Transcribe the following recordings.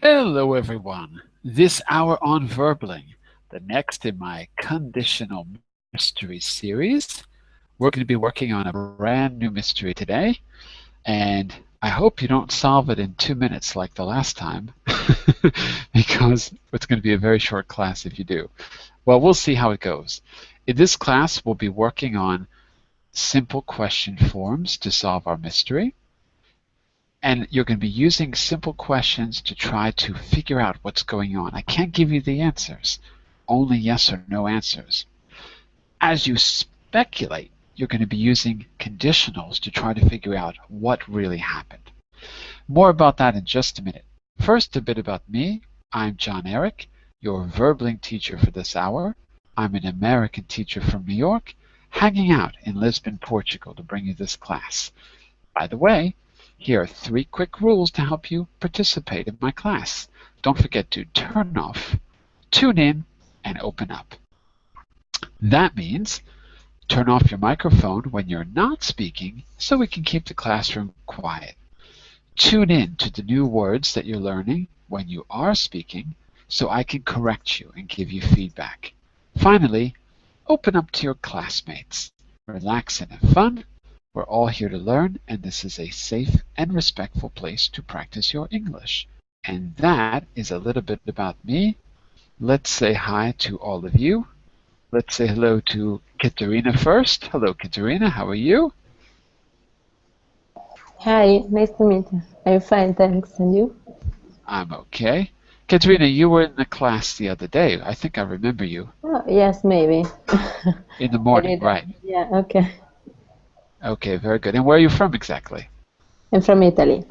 Hello everyone. This hour on Verbling, the next in my Conditional Mysteries series. We're going to be working on a brand new mystery today, and I hope you don't solve it in 2 minutes like the last time, because it's going to be a very short class if you do. Well, we'll see how it goes. In this class, we'll be working on simple question forms to solve our mystery. And you're going to be using simple questions to try to figure out what's going on. I can't give you the answers, only yes or no answers. As you speculate, you're going to be using conditionals to try to figure out what really happened. More about that in just a minute. First, a bit about me. I'm John Eric, your Verbling teacher for this hour. I'm an American teacher from New York, hanging out in Lisbon, Portugal to bring you this class. By the way, here are 3 quick rules to help you participate in my class. Don't forget to turn off, tune in, and open up. That means turn off your microphone when you're not speaking so we can keep the classroom quiet. Tune in to the new words that you're learning when you are speaking so I can correct you and give you feedback. Finally, open up to your classmates. Relax and have fun. We're all here to learn, and this is a safe and respectful place to practice your English. And that is a little bit about me. Let's say hi to all of you. Let's say hello to Katerina first. Hello, Katerina. How are you? Hi, nice to meet you. I'm fine, thanks. And you? I'm okay. Katerina, you were in the class the other day. I think I remember you. Oh, yes, maybe. In the morning, right? Yeah, okay. Okay, very good. And where are you from exactly? I'm from Italy.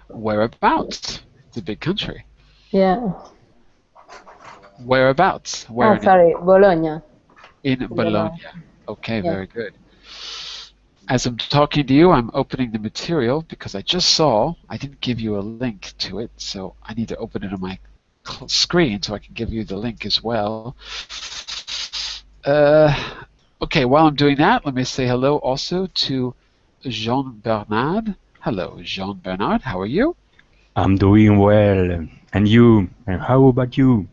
Whereabouts? It's a big country. Yeah. Whereabouts? Where Sorry, Bologna. in Bologna. Okay, Yeah. very good. As I'm talking to you, I'm opening the material because I just saw, I didn't give you a link to it, so I need to open it on my screen so I can give you the link as well. Okay, while I'm doing that, let me say hello also to Jean Bernard. Hello, Jean Bernard, how are you? I'm doing well. And you? And how about you?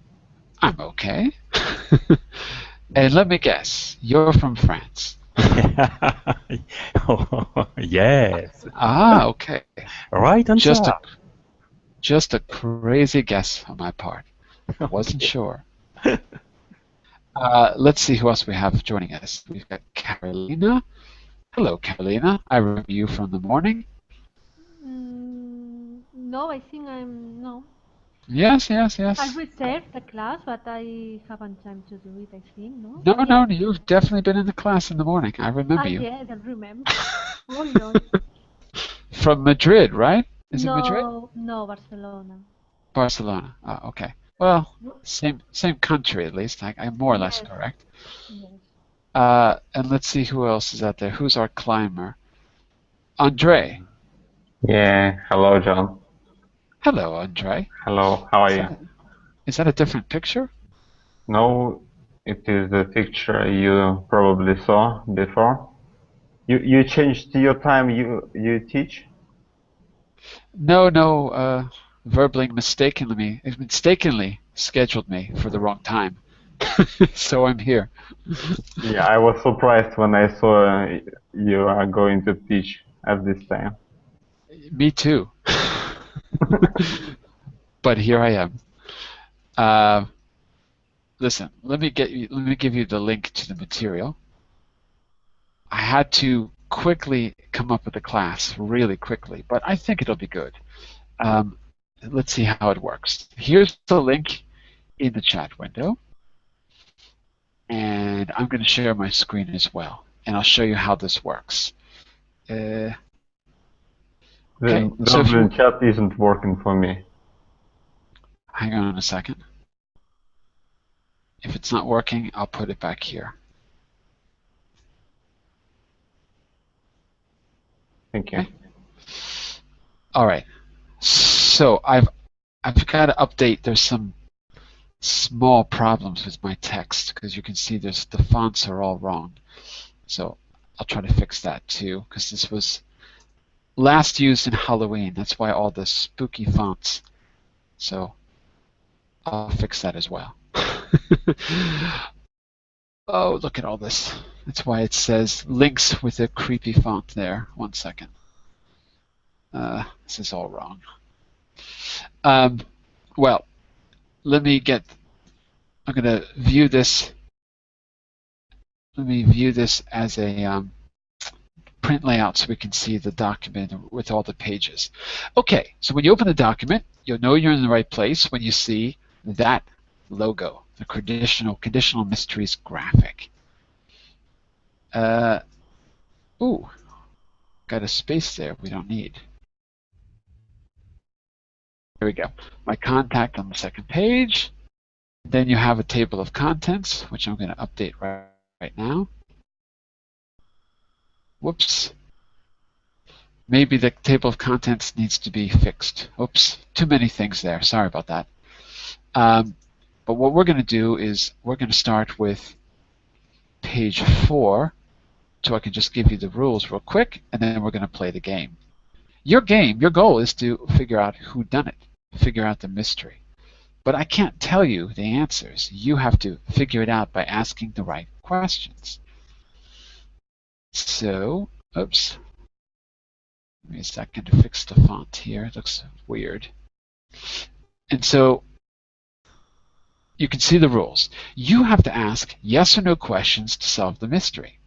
I'm okay. And let me guess, you're from France. Yes. Ah, okay. Right answer. Just a crazy guess on my part. I wasn't sure. Let's see who else we have joining us. We've got Carolina. Hello, Carolina. I remember you from the morning. No, I think no. Yes. I reserved the class, but I haven't time to do it, I think, no? No, you've definitely been in the class in the morning. I remember you. Yes, I remember. Oh, no. From Madrid, right? Is it Madrid? No, Barcelona. Barcelona. Oh, okay. Well, same country at least. I'm more or less correct. Yes. And let's see who else is out there. Who's our climber? Andre. Yeah, hello, John. Hello, Andre. Hello, how are you? Is that a different picture? No, it is the picture you probably saw before. You changed your time you teach? No, Verbling mistakenly scheduled me for the wrong time. So I'm here. Yeah, I was surprised when I saw you are going to teach at this time. Me too. But here I am. Listen, let me give you the link to the material. I had to quickly come up with a class, really quickly, but I think it'll be good. Let's see how it works. Here's the link in the chat window, and I'm going to share my screen as well, and I'll show you how this works. Okay, the chat isn't working for me. Hang on a second. If it's not working, I'll put it back here. Thank you. Okay. All right. So I've got to update. There's some small problems with my text because you can see the fonts are all wrong. So I'll try to fix that too because this was last used in Halloween. That's why all the spooky fonts So I'll fix that as well. Oh, look at all this. That's why it says links with a creepy font there. 1 second. This is all wrong. Well, let me get, I'm going to view this. Let me view this as a print layout so we can see the document with all the pages. Okay, so when you open the document, you'll know you're in the right place when you see that logo, the Conditional Mysteries graphic. Ooh, got a space there we don't need. There we go. My contact on the second page. Then you have a table of contents, which I'm going to update right now. Whoops. Maybe the table of contents needs to be fixed. Oops, too many things there. Sorry about that. But what we're going to do is we're going to start with page 4, so I can just give you the rules real quick, and then we're going to play the game. Your goal is to figure out who done it, figure out the mystery. But I can't tell you the answers. You have to figure it out by asking the right questions. So, oops. Give me a second to fix the font here. It looks weird. And so, you can see the rules. You have to ask yes or no questions to solve the mystery.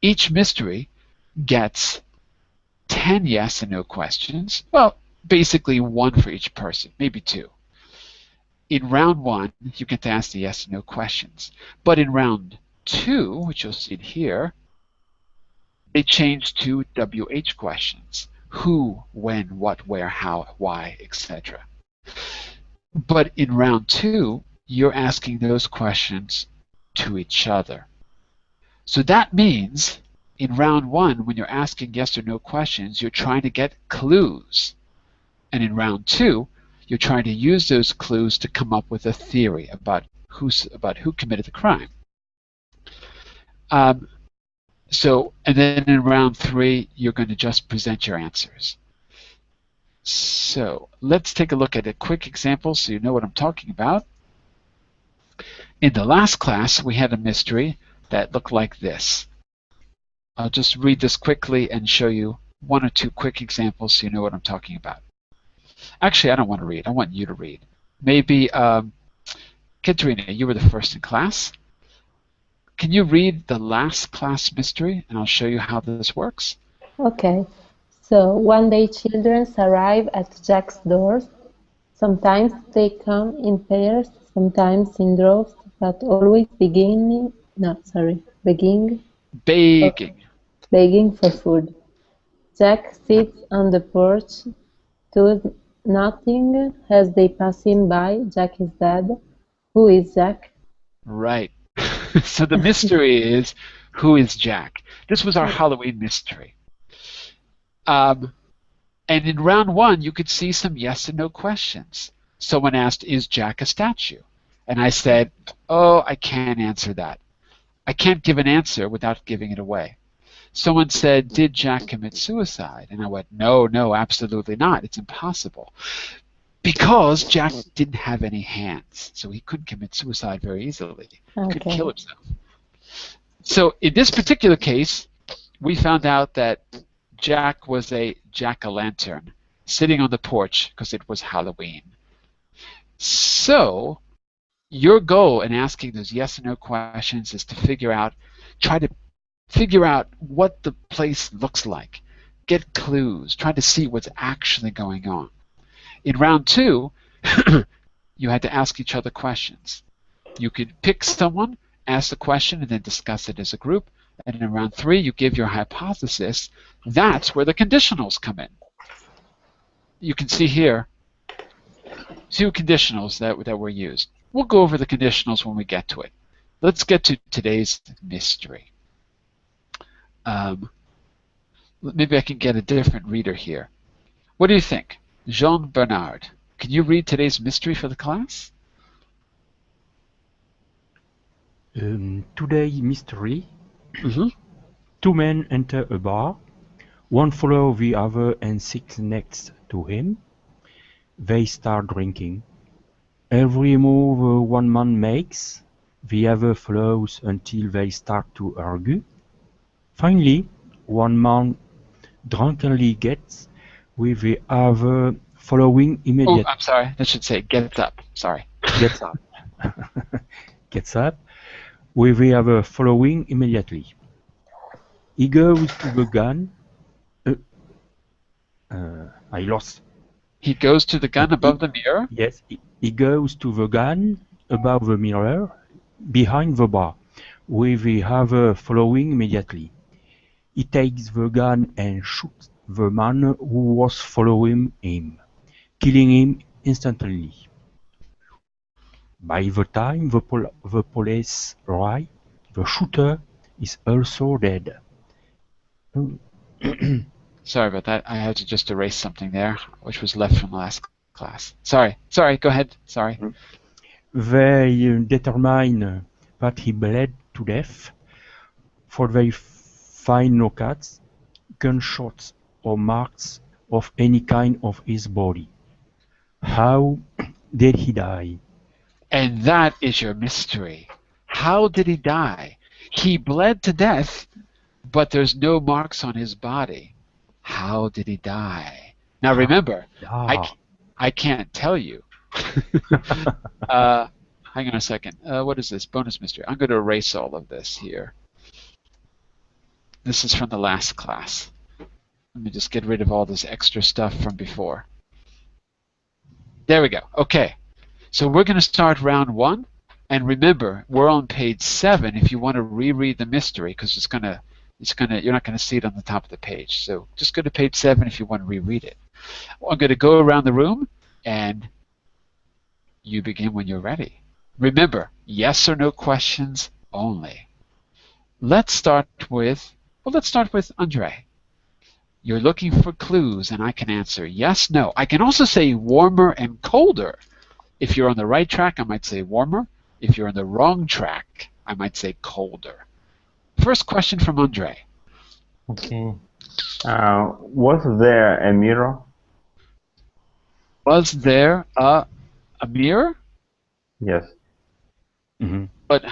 Each mystery gets 10 yes and no questions. Well, basically 1 for each person, maybe 2. In round 1, you get to ask the yes and no questions. But in round 2, which you'll see here, they changed to WH questions. Who, when, what, where, how, why, etc. But in round 2, you're asking those questions to each other. So that means in round 1, when you're asking yes or no questions, you're trying to get clues. And in round 2, you're trying to use those clues to come up with a theory about who committed the crime. And then in round 3, you're going to just present your answers. So let's take a look at a quick example so you know what I'm talking about. In the last class, we had a mystery that looked like this. I'll just read this quickly and show you 1 or 2 quick examples so you know what I'm talking about. Actually, I don't want to read. I want you to read. Maybe, Katerina, you were the first in class. Can you read the last class mystery, and I'll show you how this works? Okay. So one day children arrive at Jack's doors. Sometimes they come in pairs, sometimes in droves, but always begging for food. Jack sits on the porch, does nothing. As they pass him by, Jack is dead. Who is Jack? Right. So the mystery is, who is Jack? This was our Halloween mystery. And in round 1, you could see some yes and no questions. Someone asked, is Jack a statue? And I said, oh, I can't answer that. I can't give an answer without giving it away. Someone said, did Jack commit suicide? And I went, no, absolutely not. It's impossible. Because Jack didn't have any hands, so he couldn't commit suicide very easily. He could kill himself. So in this particular case, we found out that Jack was a jack-o'-lantern sitting on the porch because it was Halloween. So your goal in asking those yes and no questions is to try to figure out what the place looks like, get clues, try to see what's actually going on. In round 2, you had to ask each other questions. You could pick someone, ask the question, and then discuss it as a group. And in round 3, you give your hypothesis. That's where the conditionals come in. You can see here 2 conditionals that were used. We'll go over the conditionals when we get to it. Let's get to today's mystery. Maybe I can get a different reader here. What do you think? Jean Bernard, can you read today's mystery for the class? Today's mystery. 2 men enter a bar. One follows the other and sits next to him. They start drinking. Every move one man makes, the other follows until they start to argue. Finally, one man drunkenly gets with the other following Oh, immediately. I'm sorry. That should say gets up. Sorry. Gets up. Gets up with the other following immediately. He goes to the gun. Uh, I lost. He goes to the gun He, above the mirror. yes, he goes to the gun above the mirror behind the bar, with the other following immediately. He takes the gun and shoots the man who was following him, killing him instantly. By the time the police arrive, the shooter is also dead. Sorry about that. I had to just erase something there, which was left from the last class. Sorry. Go ahead. Sorry. They determine that he bled to death, for they find no cuts, gunshots, or marks of any kind on his body. How did he die? And that is your mystery. How did he die? He bled to death, but there's no marks on his body. How did he die? Now remember, Ah, I can't tell you. Hang on a second. What is this? Bonus mystery. I'm going to erase all of this here. This is from the last class. Let me just get rid of all this extra stuff from before. There we go. Okay. So we're going to start round 1. And remember, we're on page 7 if you want to reread the mystery, because you're not going to see it on the top of the page. So just go to page 7 if you want to reread it. I'm going to go around the room, and you begin when you're ready. Remember, yes or no questions only. Let's start with Andre. You're looking for clues, and I can answer yes, no. I can also say warmer and colder. If you're on the right track, I might say warmer. If you're on the wrong track, I might say colder. First question from Andre. Okay. Was there a mirror? Was there a mirror? Yes. mhm. But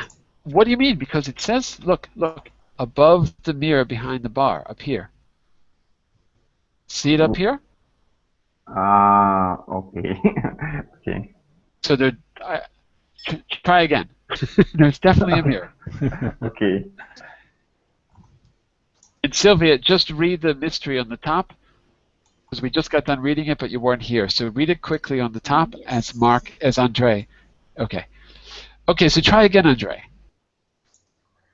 what do you mean? Because it says, look, above the mirror behind the bar, up here. See it up here? Okay. Okay. So try again. There's definitely a mirror. Okay. And Sylvia, just read the mystery on the top, because we just got done reading it, but you weren't here. So read it quickly on the top as Andre. Okay. Okay, so try again, Andre.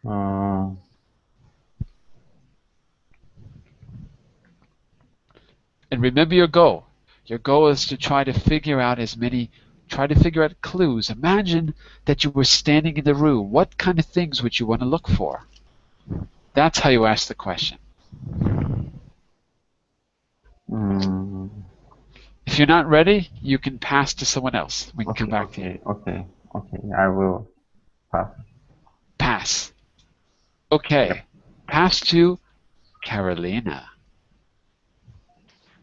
Uh, And remember your goal. Your goal is to try to figure out clues. Imagine that you were standing in the room. What kind of things would you want to look for? That's how you ask the question. mm, If you're not ready, you can pass to someone else. We can come back to you. Okay. I will pass. Pass. Okay. Yep. Pass to Carolina.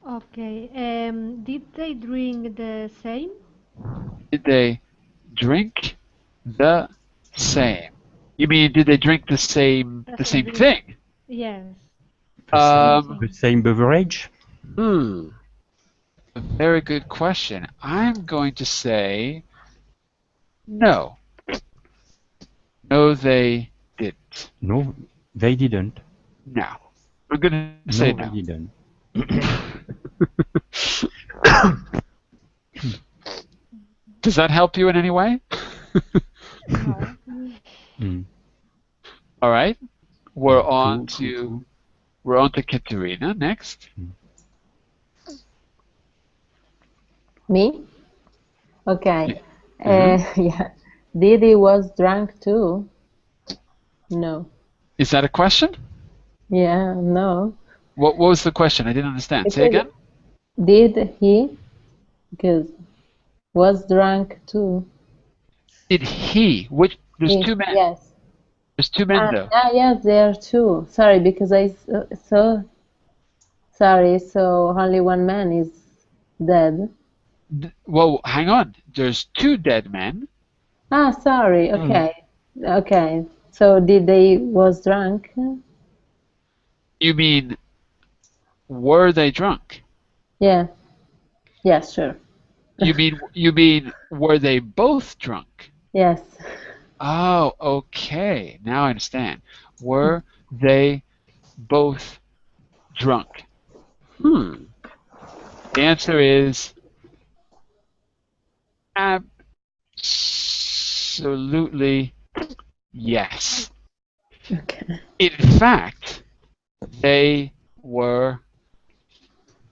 Okay. Did they drink the same? Did they drink the same? You mean did they drink the same drink? thing? Yes. The same beverage? A very good question. I'm going to say no. No, they didn't. No, they didn't. No. I'm going to say No, no. they didn't. Does that help you in any way? No. Mm. All right. We're on True. to Katerina next. Me? Okay. Mhm. Yeah. Didi was drunk too? No. Is that a question? Yeah, no. What was the question? I didn't understand. It Say again. Did he? Because was drunk too. Did he? Which? There's two men. Yes. There's two men though. Yes, there are two. Sorry, because I saw. Sorry, so only one man is dead. Well, hang on. There's two dead men. Ah, sorry. Okay. Okay. So did they was drunk? You mean, were they drunk? Yeah. Yeah, sure. You mean, were they both drunk? Yes. Oh, okay. Now I understand. Were they both drunk? Hmm. The answer is absolutely yes. Okay. In fact, they were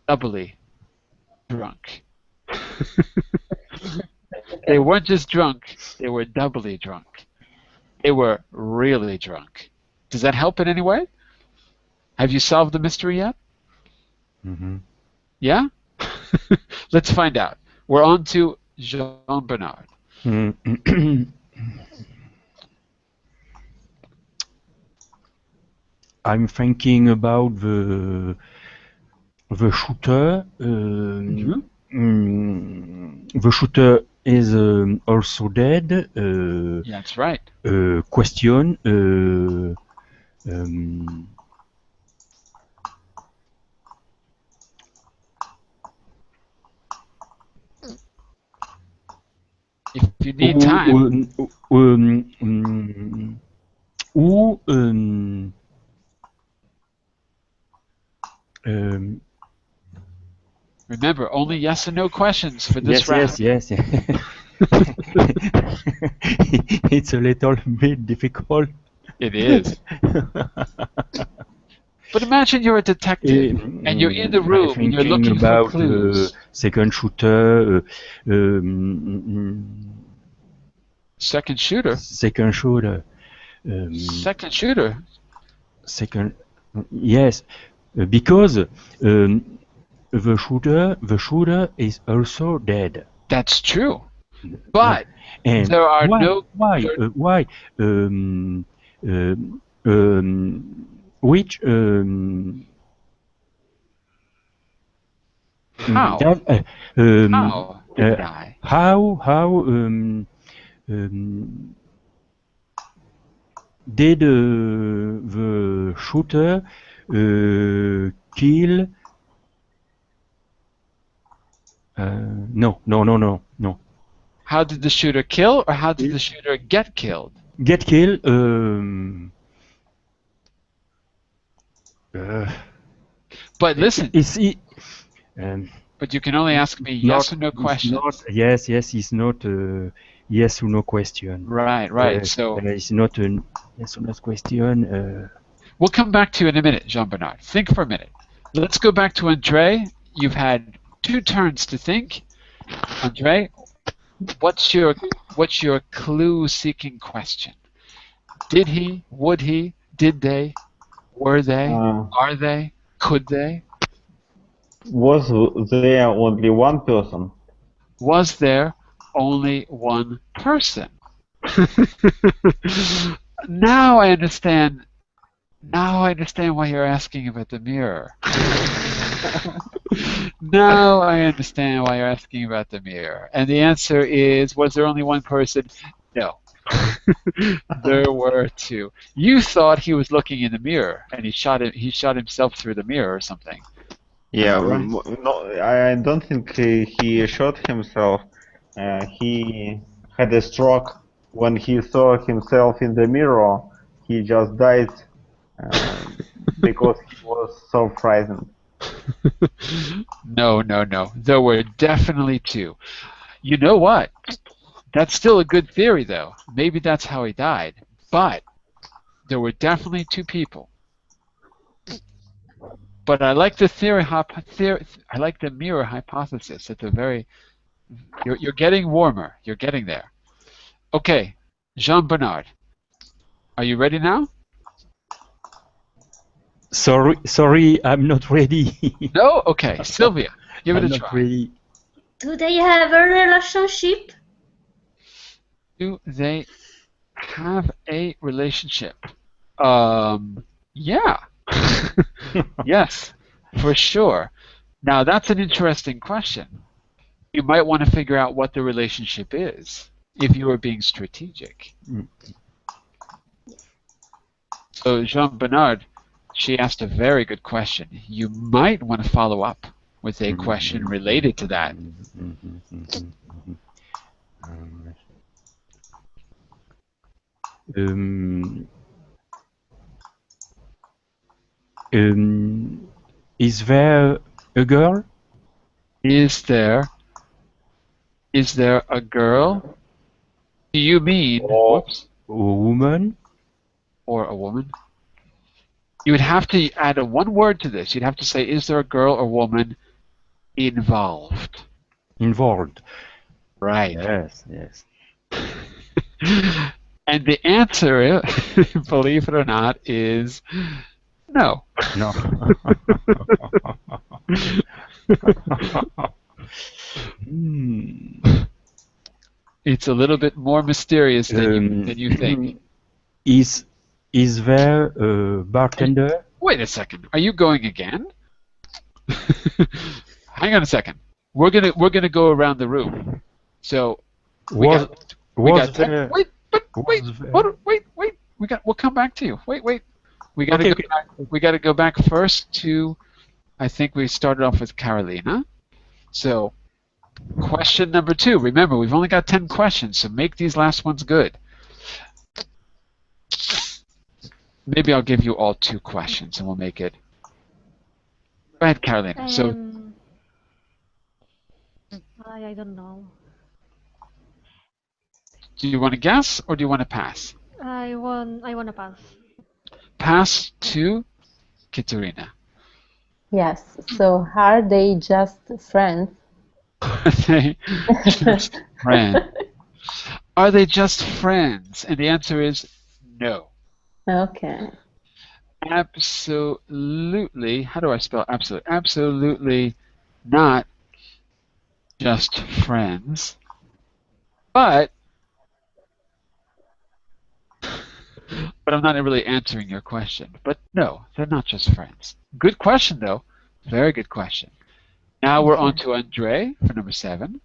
doubly drunk. They Okay. weren't just drunk, they were doubly drunk. They were really drunk. Does that help in any way? Have you solved the mystery yet? Mm-hmm. Yeah? Let's find out. We're on to Jean Bernard. Mm. I'm thinking about the shooter. The shooter is also dead. Yeah, that's right. Question. If you need Who, time, who remember, only yes and no questions for this yes, round. yes, yes. It's a little bit difficult. It is. But imagine you're a detective and you're in the I'm room and you're thinking looking for about clues. second shooter, um, Second shooter. second shooter, Second shooter. second, yes, because the shooter is also dead. That's true. But And there are why, no. why, There, why, um, um, um, which, how? that, How did he die? how um, did the shooter kill? No. How did the shooter kill, or how did the shooter get killed? Get killed. But listen, Is he? Um, but you can only ask me yes not. or no It's not. questions. Yes. It's not. Yes or no question. Right. So It's not a yes or no question. we'll come back to you in a minute, Jean Bernard. Think for a minute. Let's go back to Andre. You've had two turns to think. Andre, what's your clue-seeking question? Did he? Would he? Did they? Were they? Uh, Are they? Could they? was there only one person? Was there only one person? Now I understand. Now I understand why you're asking about the mirror. Now I understand why you're asking about the mirror. And the answer is, was there only one person? No. There were two. You thought he was looking in the mirror and he shot himself through the mirror or something. Yeah, Right. no, I don't think he shot himself. He had a stroke when he saw himself in the mirror. He just died uh, because he was so frightened. No. There were definitely two. You know what? That's still a good theory, though. Maybe that's how he died. But there were definitely two people. But I like the I like the mirror hypothesis. It's a very you're getting warmer. You're getting there. Okay, Jean Bernard, are you ready now? Sorry, I'm not ready. No? Okay, Sylvia, give it I'm a not try. ready. Do they have a relationship? Do they have a relationship? Yeah. Yes, for sure. Now that's an interesting question. you might want to figure out what the relationship is if you were being strategic. So Jean Bernard, she asked a very good question. You might want to follow up with a question related to that. Is there a girl? Is there a girl? Do you mean whoops, A woman? or a woman? You would have to add one word to this. You'd have to say, is there a girl or woman involved? Involved. Right. Yes. And the answer, believe it or not, is no. No. It's a little bit more mysterious than you think. Is there a bartender? Wait a second. Are you going again? Hang on a second. We're gonna go around the room. So We'll come back to you. Wait. We gotta go back first to, I think we started off with Carolina. So question number 2. Remember, we've only got 10 questions, so make these last ones good. Maybe I'll give you all 2 questions and we'll make it. Go ahead, Carolina. So I don't know. do you want to guess or do you want to pass? I want to pass. Pass to Katerina. Yes, so are they just friends? Are they just friends? Are they just friends? And the answer is no. Okay. Absolutely. How do I spell absolute? Absolutely not just friends. But I'm not really answering your question. But no, they're not just friends. Good question, though. Very good question. Now we're on to Andre for number 7.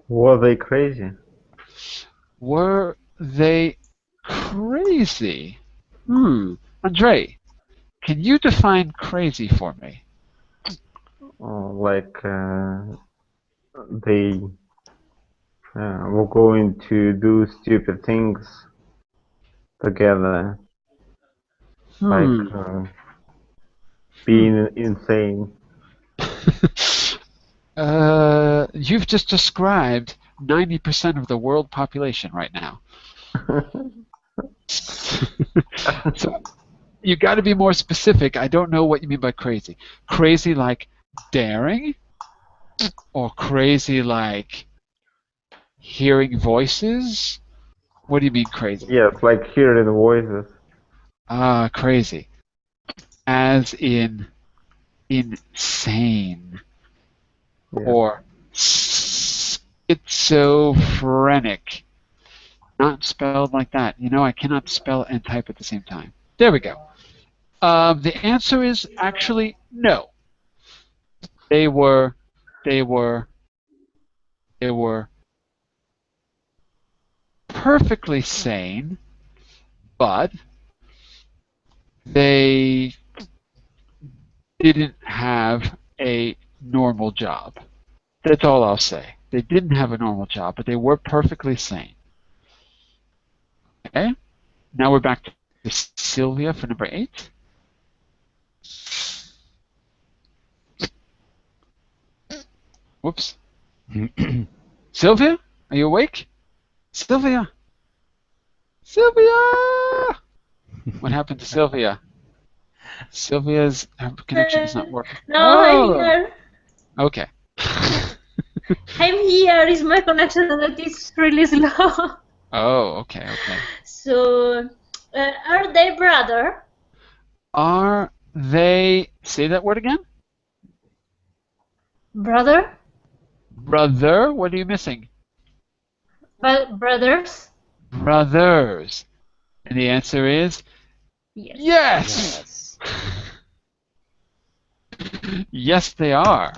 Were they crazy? Were they crazy? Andre, can you define crazy for me? Like they were going to do stupid things together, like being insane. You've just described 90% of the world population right now. So you got to be more specific. I don't know what you mean by crazy. Crazy like daring? Or crazy like hearing voices? What do you mean crazy? Yes, like hearing voices. Crazy. As in insane. Yeah. Or schizophrenic. Not spelled like that. You know, I cannot spell and type at the same time. There we go. The answer is actually no. They were perfectly sane, but they didn't have a normal job. That's all I'll say. They didn't have a normal job, but they were perfectly sane. Okay? Now we're back to Sylvia for number 8. Whoops. Sylvia? Are you awake? Sylvia? Sylvia! What happened to Sylvia? Sylvia's connection is not working. No, I'm here. Okay. I'm here. Is my connection that is really slow? Oh, okay. So, are they brother? Are they... Say that word again? Brother? Brother? What are you missing? Brothers? Brothers. And the answer is... Yes. Yes! Yes, they are.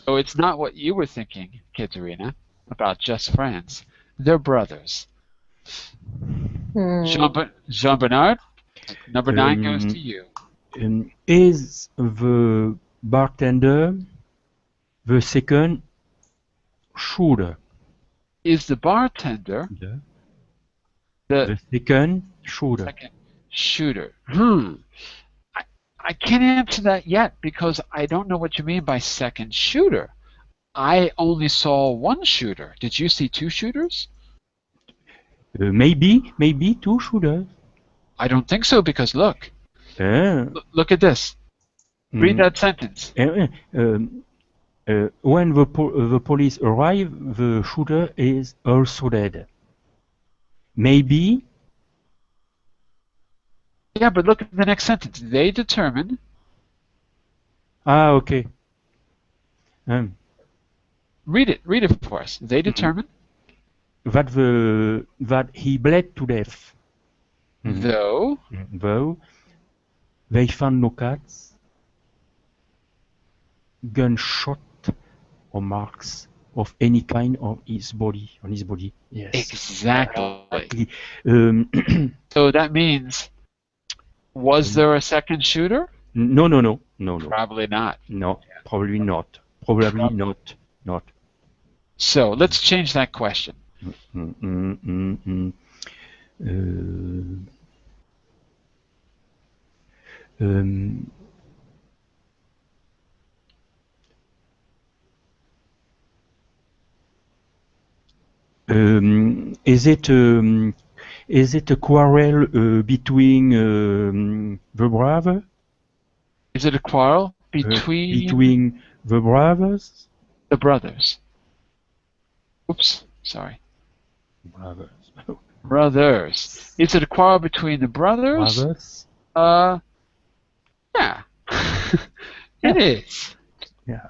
So it's not what you were thinking, Katerina, about just friends. They're brothers. Hmm. Jean Bernard, number 9 goes Um, to you. is the bartender the second shooter? Is the bartender The, the the second shooter. second shooter? I, I can't answer that yet because I don't know what you mean by second shooter. I only saw one shooter. Did you see two shooters? Maybe two shooters. I don't think so because look. Uh, Look at this. Read mm, that sentence. when the police arrive, the shooter is also dead. Maybe. Yeah, but look at the next sentence. They determine. Okay. Um, Read it for us. They determine. that he bled to death. Though. Though they found no cuts, gunshot, or marks of any kind on his body. Yes. Exactly. Um, So that means, was there a second shooter? no. Probably not. No, probably not. Probably not. Not. So let's change that question. Mm, mm, mm, mm. Um, is it a quarrel between the brothers? Is it a quarrel between Between the brothers? the brothers? Oops, sorry. Brothers. Brothers. Is it a quarrel between the brothers? Brothers? Yeah. It is. Yeah.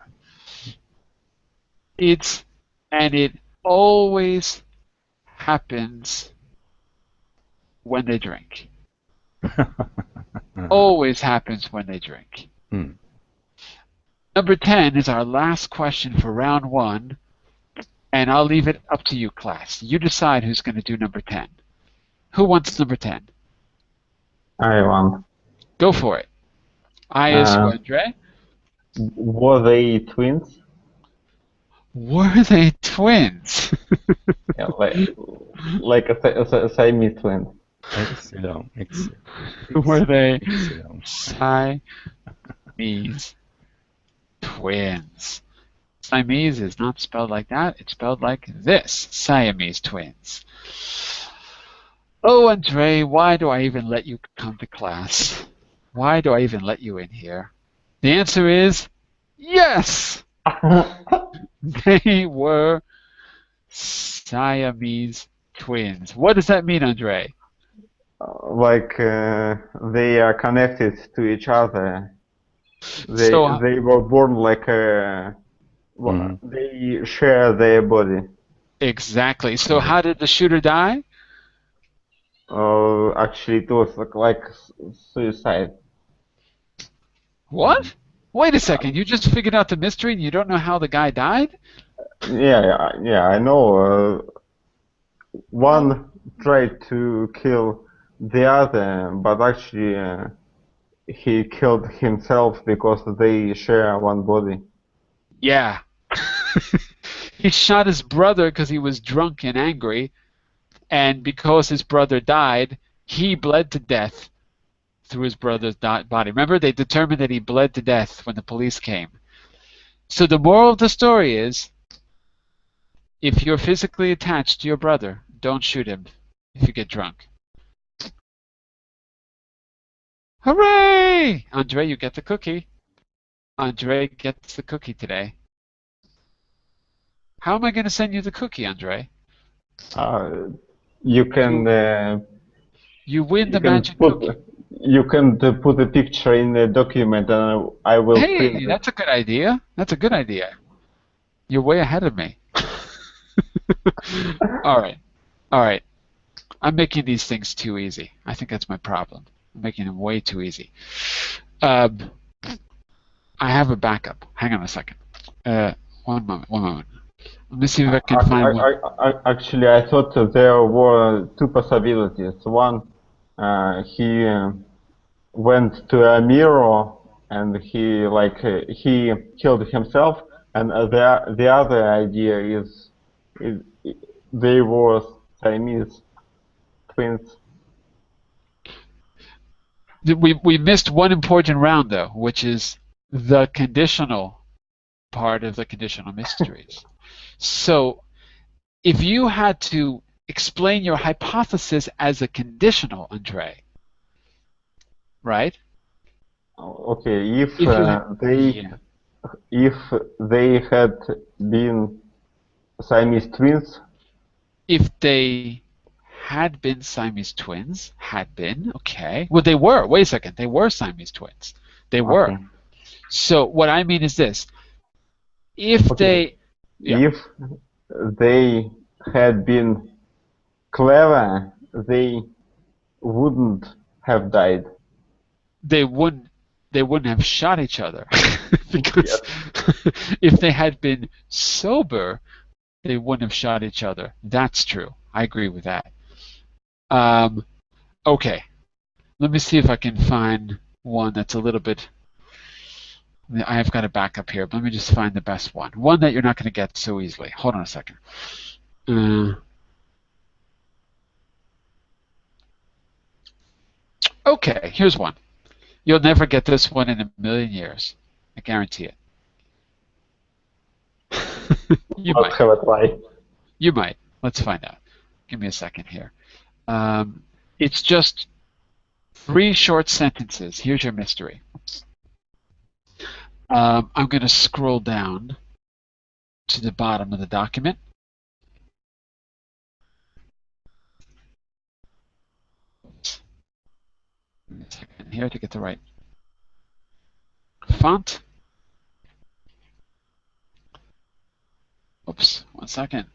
And it always happens when they drink. Always happens when they drink. Hmm. Number 10 is our last question for round 1, and I'll leave it up to you, class. You decide who's going to do number 10. Who wants number 10? I want. Go for it. I is who, Andre? Were they twins? Were they twins? Yeah, like a Siamese twins. Excellent. Were they Excellent. Siamese twins? Siamese is not spelled like that. It's spelled like this. Siamese twins. Oh, Andre, why do I even let you come to class? Why do I even let you in here? The answer is yes! They were Siamese twins. What does that mean, Andre? Like they are connected to each other. They So, they were born like they share their body. exactly. So how did the shooter die? Actually, it was like suicide. What? Wait a second. You just figured out the mystery and you don't know how the guy died? Yeah, I know. One tried to kill the other, but actually he killed himself because they share one body. Yeah. He shot his brother because he was drunk and angry, and because his brother died, he bled to death through his brother's body. Remember, they determined that he bled to death when the police came. So the moral of the story is, if you're physically attached to your brother, don't shoot him if you get drunk. Hooray! Andre, you get the cookie. Andre gets the cookie today. How am I going to send you the cookie, Andre? You can You win the you can magic put cookie. you can put a picture in the document, and I will print Hey, it. that's a good idea. That's a good idea. You're way ahead of me. All right. All right. I'm making these things too easy. I think that's my problem. I'm making them way too easy. I have a backup. Hang on a second. One moment. Let me see if I can find one. Actually, I thought there were two possibilities. One, he went to a mirror and he killed himself, and the other idea is they were Siamese twins. We missed one important round though, which is the conditional part of the conditional mysteries. So if you had to explain your hypothesis as a conditional, Andre, right? Okay, if If you had, if they had been Siamese twins, if they had been Siamese twins, okay. Well, they were. Wait a second. They were Siamese twins. They were. okay. So what I mean is this: if Okay. yeah, If they had been clever, they wouldn't have died. they wouldn't have shot each other because Yes. if they had been sober, they wouldn't have shot each other. That's true. I agree with that. Okay, let me see if I can find one that's a little bit. I've got a backup here, but let me just find the best one. One that you're not going to get so easily. Hold on a second. Okay, here's one. You'll never get this one in a million years. I guarantee it. You Let's might. have a try. You might. Let's find out. Give me a second here. It's just 3 short sentences. Here's your mystery. I'm going to scroll down to the bottom of the document. Give me a second here to get the right font. Oops, 1 second.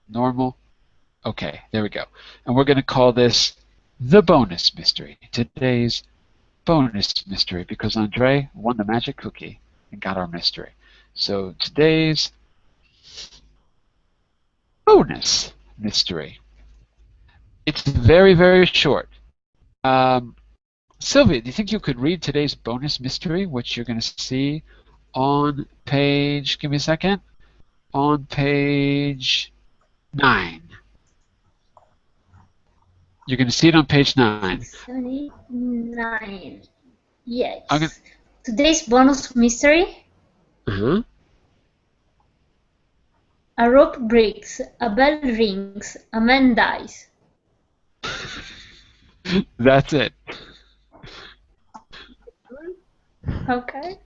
Normal. Okay, there we go. And we're going to call this the bonus mystery. Today's bonus mystery, because Andre won the magic cookie and got our mystery. So today's bonus mystery. It's very, very short. Sylvia, do you think you could read today's bonus mystery, which you're going to see on page, give me a second, on page 9. You're going to see it on page 9. 79. Yes. I'm gonna, Today's bonus mystery. uh-huh. A rope breaks, a bell rings, a man dies. That's it. Okay.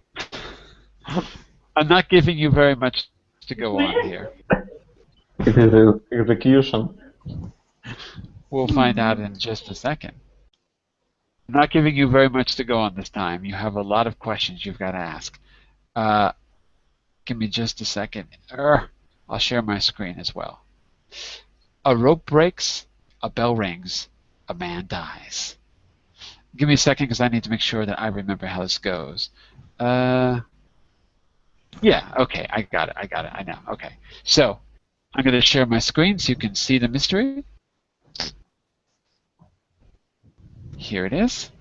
I'm not giving you very much to go on here. It is execution. We'll find out in just a second. I'm not giving you very much to go on this time. You have a lot of questions you've got to ask. Give me just a second. I'll share my screen as well. A rope breaks, a bell rings, a man dies. Give me a second because I need to make sure that I remember how this goes. Yeah, okay, I got it. I know. Okay. So I'm going to share my screen so you can see the mystery. Here it is.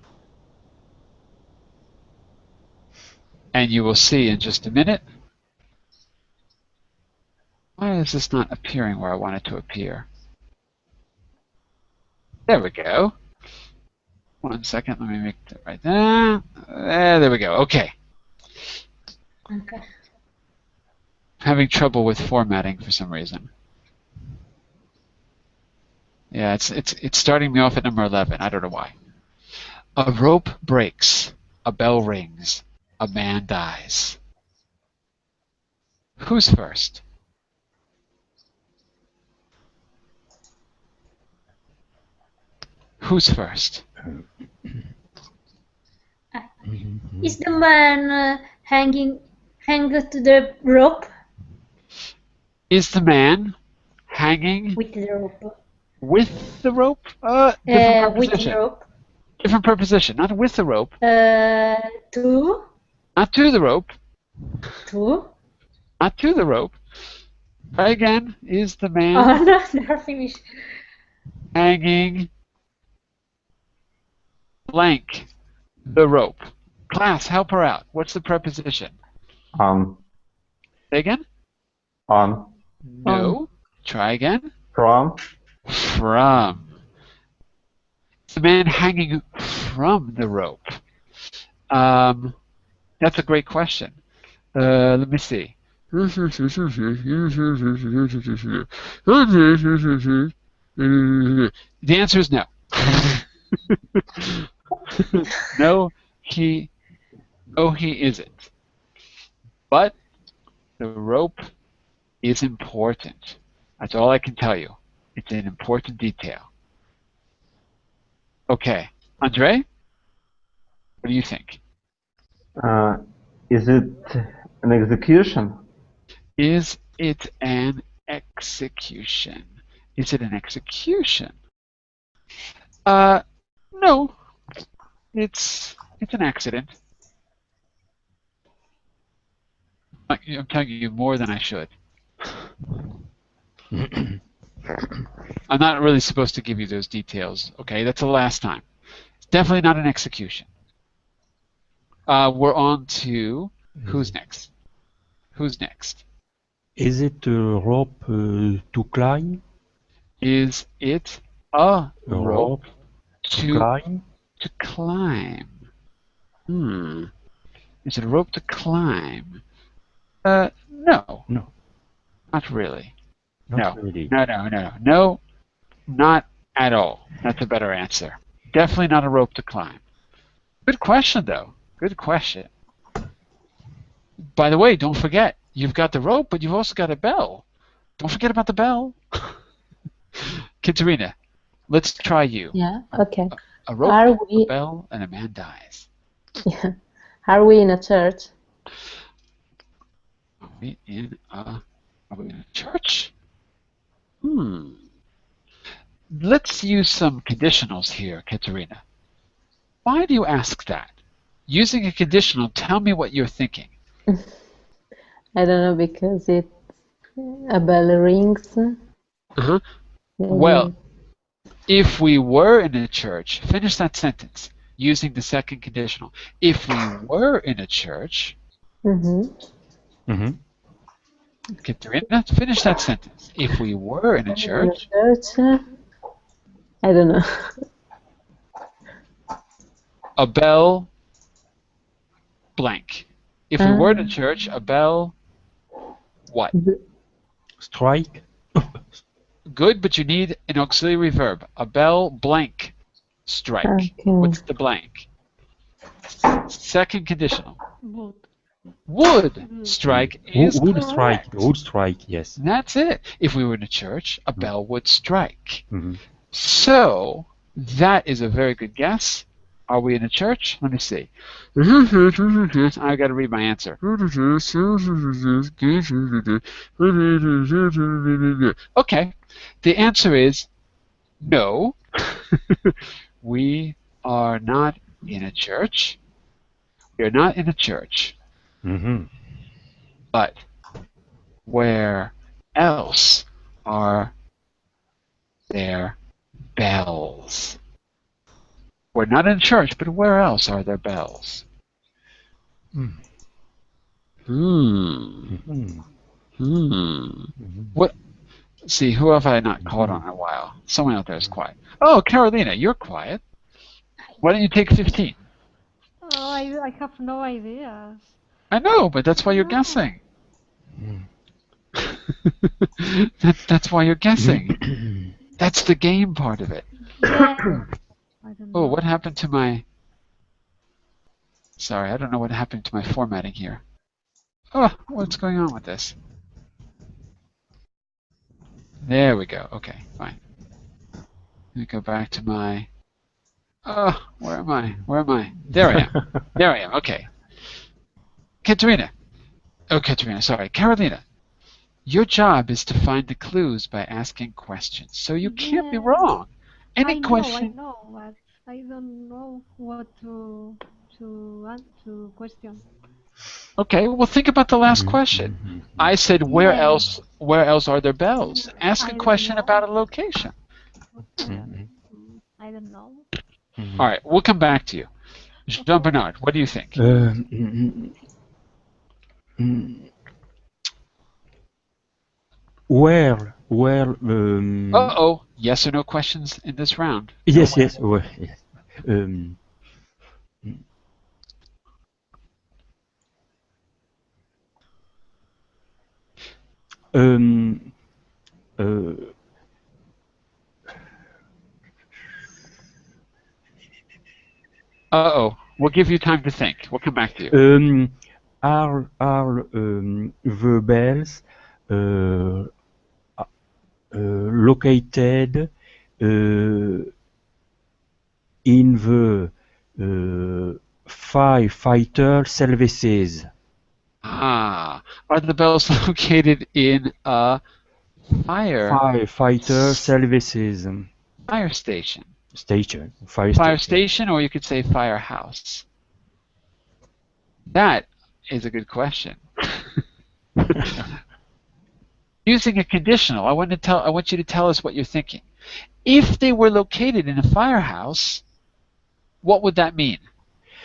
And you will see in just a minute. Why is this not appearing where I want it to appear? There we go. 1 second, let me make it right there. There we go. Okay. Okay. Having trouble with formatting for some reason. Yeah, it's starting me off at number 11. I don't know why. A rope breaks, a bell rings, a man dies. Who's first? Who's first? Is the man hanging to the rope? Is the man hanging With the rope. with the rope? Different With preposition. the rope. Different preposition, not with the rope. To Not to the rope. Two? Not to the rope. Try again. Is the Oh, man no, never finished. hanging blank the rope? Class, help her out. What's the preposition? On. Say again? On. No. Try again. From. From. It's the man hanging from the rope. That's a great question. Let me see. The answer is no. No, he isn't. But the rope is important. That's all I can tell you. It's an important detail. Okay. Andre, what do you think? Is it an execution? Is it an execution? Is it an execution? No. It's an accident. I'm telling you more than I should. I'm not really supposed to give you those details. Okay, that's the last time. It's definitely not an execution. We're on to who's next? Who's next? Is it a rope to climb? Is it a A rope to climb? to climb? Is it a rope to climb? No. No. Not really. Not really. No, not at all. That's a better answer. Definitely not a rope to climb. Good question, though. Good question. By the way, don't forget, you've got the rope, but you've also got a bell. Don't forget about the bell. Katerina, let's try you. Yeah, okay. A rope, Are a we bell, and a man dies. are we in a church? Are we in a church? Let's use some conditionals here, Katerina. Why do you ask that? Using a conditional, tell me what you're thinking. I don't know, because it's a bell rings. Uh-huh. Maybe. Well, if we were in a church, finish that sentence using the second conditional. If we were in a church, Katerina, finish that sentence. If we were in a church, I don't know. a bell blank. If we were in a church, a bell what? Strike. Good, but you need an auxiliary verb. A bell blank strike. Okay. What's the blank? Second conditional. Would. Would strike is Would correct. strike. Would strike, yes. That's it. If we were in a church, a bell would strike. Mm-hmm. So that is a very good guess. Are we in a church? Let me see. I got to read my answer. Okay. The answer is no. We are not in a church. We are not in a church. But where else are there bells? We're not in church, but where else are there bells? What? See, who have I not called on in a while? Someone out there is quiet. Oh, Carolina, you're quiet. Why don't you take 15? Oh, I have no ideas. I know, but that's why you're guessing. That's why you're guessing. That's the game part of it. Yeah. I don't know. Oh, what happened to my... Sorry, I don't know what happened to my formatting here. Oh, what's going on with this? There we go. Okay, fine. Let me go back to my... Oh, where am I? Where am I? There I am. There I am. Okay. Katerina. Oh, Katerina, sorry. Carolina. Your job is to find the clues by asking questions, so you can't be wrong. Any question... I know, but I don't know what to question. Okay, well think about the last question. I said where Yeah. else are there bells? Ask a I don't question know. about a location. Okay. I don't know. All right, we'll come back to you. Jean Okay. Bernard, what do you think? Where Uh-oh, yes or no questions in this round. No yes, way. yes, yes. Um, um, uh, Uh-oh, we'll give you time to think. We'll come back to you. are the bells uh, located in the firefighter services? Ah, are the bells located in a fire Firefighter services fire station? station, fire Fire station. station, or you could say firehouse. That is a good question. Using a conditional, I want you to tell us what you're thinking. If they were located in a firehouse, what would that mean,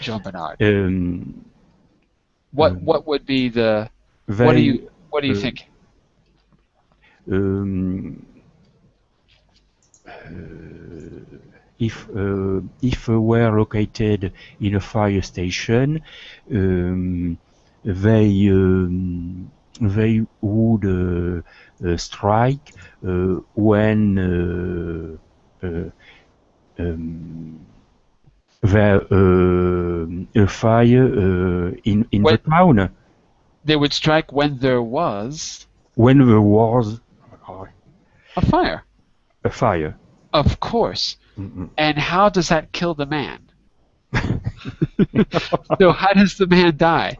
Jean Bernard? Um, What would be the they what are you uh, thinking? um, if were located in a fire station, um, they would strike when um, there a fire in the What town they would strike when there was when there was a fire, a fire. of course. Mm-mm. And how does that kill the man? So how does the man die?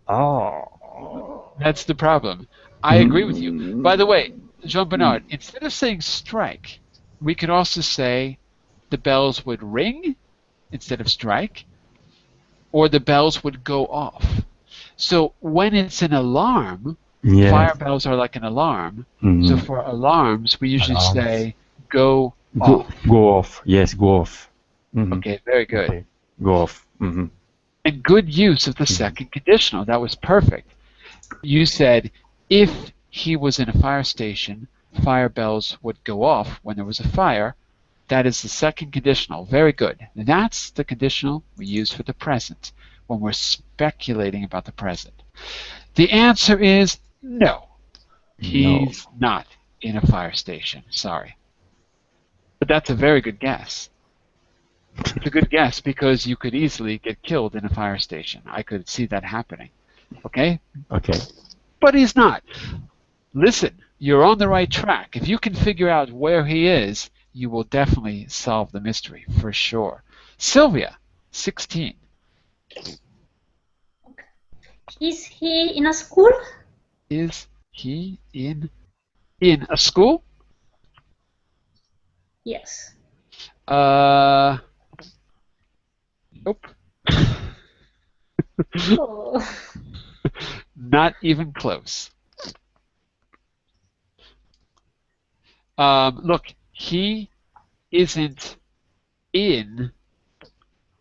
Oh. That's the problem. I agree with you. By the way, Jean Bernard, instead of saying strike, we could also say the bells would ring instead of strike, or the bells would go off. So when it's an alarm, Yes. fire bells are like an alarm. So Mhm. for alarms, we usually Alarms. say go off. Go off. Yes, go off. Mhm. Okay, very good. Okay. Go off. Mhm. And good use of the second conditional. That was perfect. You said if he was in a fire station, fire bells would go off when there was a fire. That is the second conditional. Very good. That's the conditional we use for the present when we're speculating about the present. The answer is no. No. He's not in a fire station. Sorry. But that's a very good guess. It's a good guess because you could easily get killed in a fire station. I could see that happening. Okay? Okay. But he's not. Listen, you're on the right track. If you can figure out where he is, you will definitely solve the mystery for sure. Sylvia, 16. Is he in a school? Is he in a school? Yes. Uh, nope. Oh. Not even close. Look, he isn't in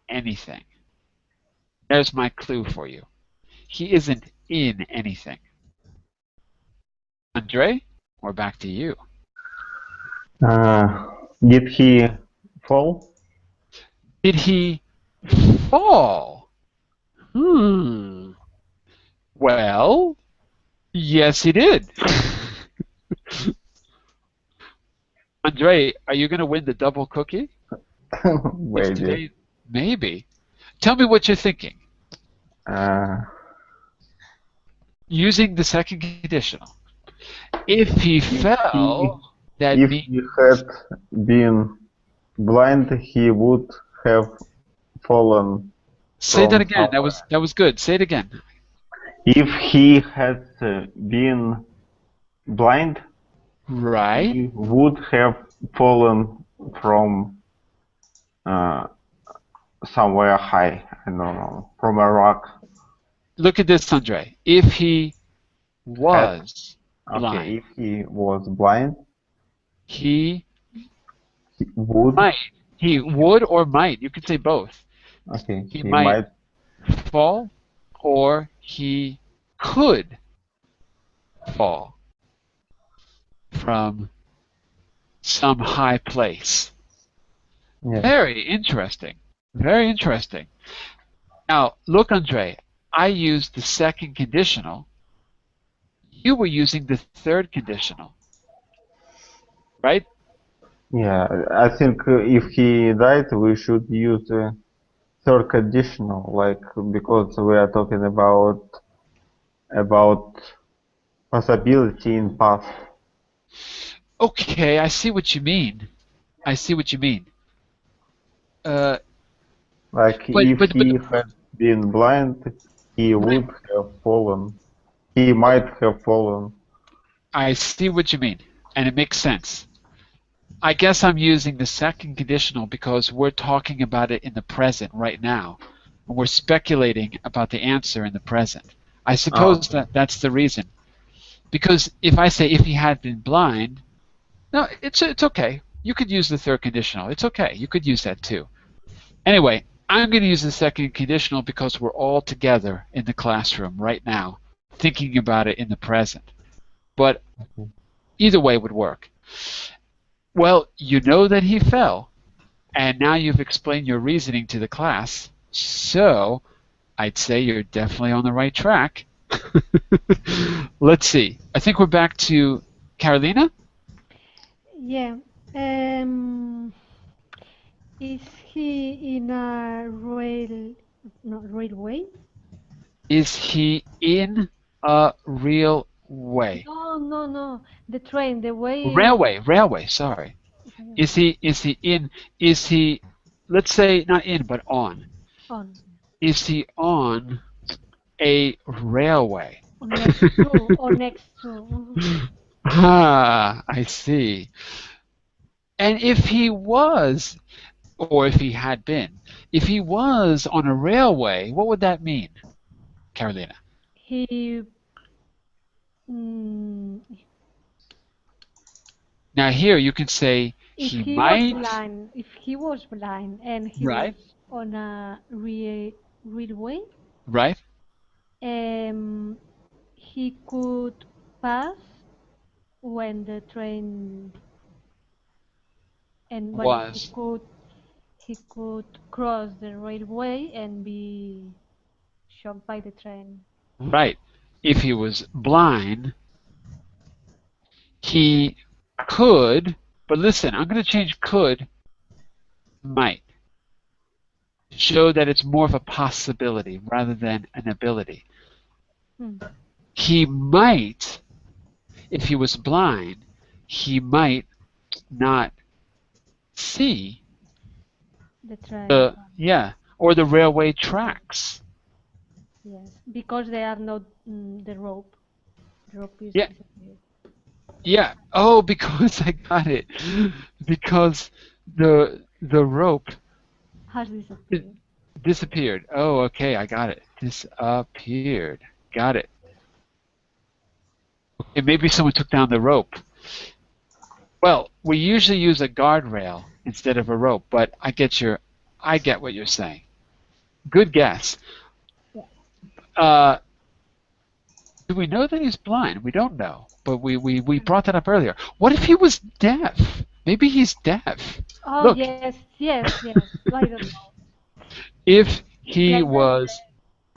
anything. There's my clue for you. He isn't in anything. Andre, we're back to you. Did he fall? Did he fall? Well, yes, he did. Andre, are you going to win the double cookie? It's Maybe. today. Maybe. Tell me what you're thinking. Uh, Using the second conditional. If he fell, that if means. he had been blind, he would have fallen Say that from again. somewhere. That was good. Say it again. If he had been blind, Right. he would have fallen from somewhere high. I don't know, from a rock. Look at this, Andre. If he Had was blind, okay. If he was blind, he he would. might. He would or might. You could say both. Okay, He he might might. fall or he could fall from some high place. Yes. Very interesting. Very interesting. Now, look, Andre, I used the second conditional. You were using the third conditional, right? Yeah. I think if he died, we should use third conditional, like because we are talking about possibility in past. Okay, I see what you mean. I see what you mean. Uh, Like but if but but he had been blind, he would have fallen. He might have fallen. I see what you mean, and it makes sense. I guess I'm using the second conditional because we're talking about it in the present right now. And we're speculating about the answer in the present. I Oh, suppose that that's the reason. Because if I say if he had been blind, no, it's okay. You could use the third conditional. It's okay. You could use that too. Anyway, I'm going to use the second conditional because we're all together in the classroom right now, thinking about it in the present. But okay. either way would work. Well, you know that he fell, and now you've explained your reasoning to the class, so I'd say you're definitely on the right track. Let's see. I think we're back to Carolina. Yeah. Um, is he in a railway? Is he in a real way? No, no, no. The train, the way. Railway, sorry. Is he let's say not in but on. On. Is he on a railway? Or next to. Or next to. Ah, I see. And if he was, or if he had been, if he was on a railway, what would that mean, Carolina? He. Mm, Now here you can say if he he was might, blind, and he right? was on a railway, Right? um, he could pass when the train, and well, Was. he could cross the railway and be shocked by the train. Right. If he was blind, he could, but listen, I'm going to change could to might. Show that it's more of a possibility rather than an ability. Hmm. He might, if he was blind, he might not see The train. the, yeah, or the railway tracks. Yes, because they are not the rope. The rope is Yeah, disappeared. yeah. Oh, because I got it. Because the rope Has disappeared. disappeared. Oh, okay, I got it. Disappeared. Got it. Okay, maybe someone took down the rope. Well, we usually use a guardrail instead of a rope, but I get what you're saying. Good guess. Yeah. Uh, do we know that he's blind? We don't know, but we brought that up earlier. What if he was deaf? Maybe he's deaf. Oh Look, yes, yes, yes. I don't know. if he Like that, was